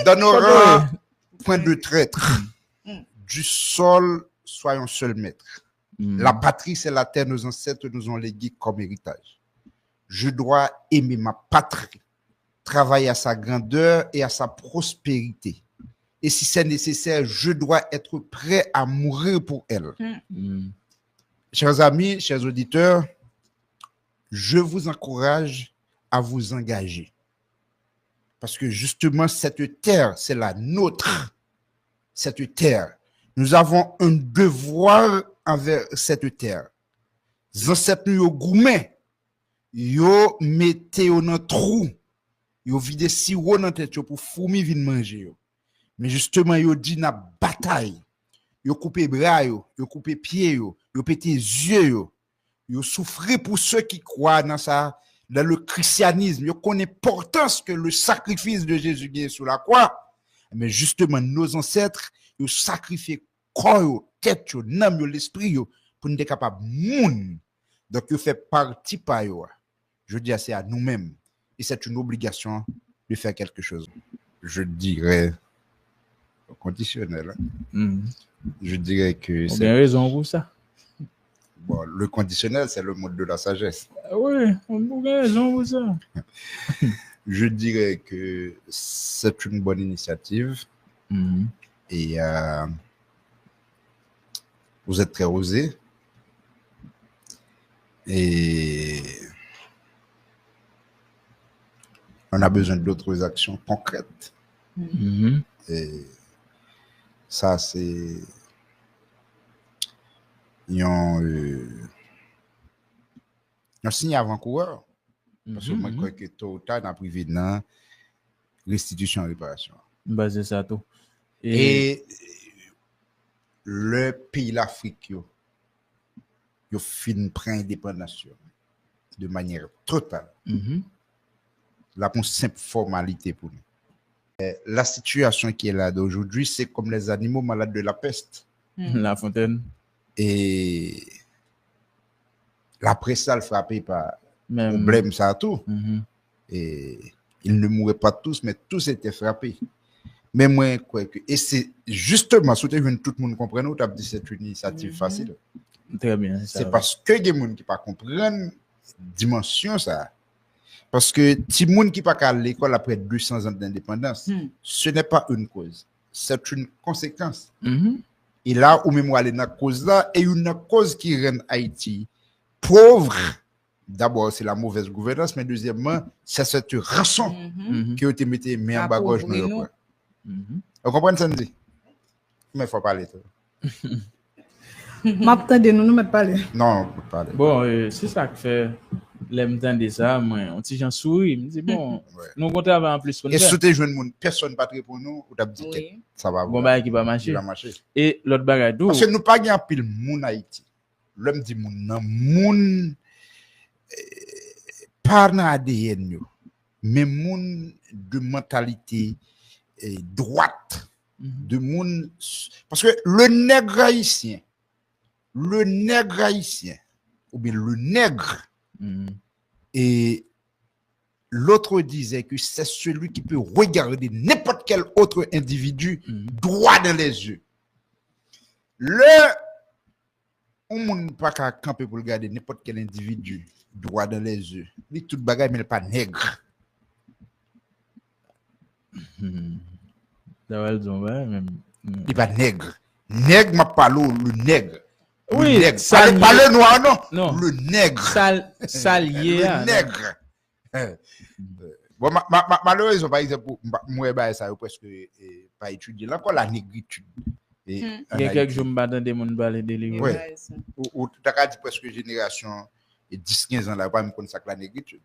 Dans nos rangs, point de traître. Du sol, soyons seuls maîtres. La patrie, c'est la terre, nos ancêtres nous ont légué comme héritage. Je dois aimer ma patrie, travailler à sa grandeur et à sa prospérité. Et si c'est nécessaire, je dois être prêt à mourir pour elle. Chers amis, chers auditeurs, je vous encourage à vous engager. Parce que justement, cette terre, c'est la nôtre. Cette terre. Nous avons un devoir envers cette terre. Les ancêtres nous gourmet, yo mettez au dans trou, yo vide sirop dans tête pour fourmi vinn manger yo. Mais justement yo dit na bataille. Yo couper bras yo couper pied yo pété yeux yo souffrir pour ceux qui croient dans ça, dans le christianisme. Yo connaît l'importance que le sacrifice de Jésus est sur la croix. Mais justement nos ancêtres yo sacrifié corps yo, tête yo, âme yo, l'esprit yo pour nous être capable moun. Donc yo fait partie par yo. Je dis c'est à nous-mêmes et c'est une obligation de faire quelque chose. Je dirais conditionnel. Je dirais que c'est bien raison pour ça. Bon, le conditionnel, c'est le mode de la sagesse. Oui, on a raison pour ça. Je dirais que c'est une bonne initiative. Et vous êtes très osé. Et on a besoin d'autres actions concrètes. Et ça, c'est un signe avant-coureur. Parce que moi, je crois que tôt ou tard, on a privé de restitution et réparation. Bah, c'est ça tout. Et le pays l'Afrique, yo fin prend indépendance de manière totale. Là, pour une simple formalité pour nous. La situation qui est là d'aujourd'hui, c'est comme les animaux malades de la peste. La Fontaine. Et la presse, elle frappée par problème, ça tout. Et ils ne mouraient pas tous, mais tous étaient frappés. Mais moi, quoi que. Et c'est justement, si tout le monde comprenne, tu as dit c'est une initiative facile. Très bien. C'est parce que les gens qui ne comprennent pas dimension ça. Parce que si les gens qui ne pas à l'école après 200 ans d'indépendance, ce n'est pas une cause, c'est une conséquence. Et là, où même aller dans la cause là, et une cause qui rend Haïti pauvre. D'abord, c'est la mauvaise gouvernance, mais deuxièmement, c'est cette rançon qui a été mise en bagage. Vous comprenez ça, dit? Mais il faut parler. M'attendez, nous ne parler. Non, on peut parler. Bon, c'est ça que fait l'aime de ça. Moi, on petit gens souris, me dit bon, nous comptons avoir en plus. Et si tu jeune monde, personne pas pour nous, ou t'as dit que ça va. Bon bah qui va marcher. Et l'autre bagage. Parce que nous pas gain pile moun Haïti. L'homme dit moun nan moun pas dans ADN yo, mais moun de mentalité droite, de moun parce que le nègre haïtien ou bien le nègre et l'autre disait que c'est celui qui peut regarder n'importe quel autre individu droit dans les yeux. On ne peut pas camper pour regarder n'importe quel individu droit dans les yeux. Il tout bagaille mais il n'est pas nègre. Il n'est pas nègre. Nègre m'a parlé le nègre. Oui, pas le noir non. Le nègre. Salier. Le nègre. Bon, malheureusement, par exemple, moi, ça a presque pas étudié. Là, encore la négritude. Il y a quelques jours, je m'attendais à mon balai délégué. Oui. Ou tu as dit presque génération, 10-15 ans là, pas me connaître ça que la négritude.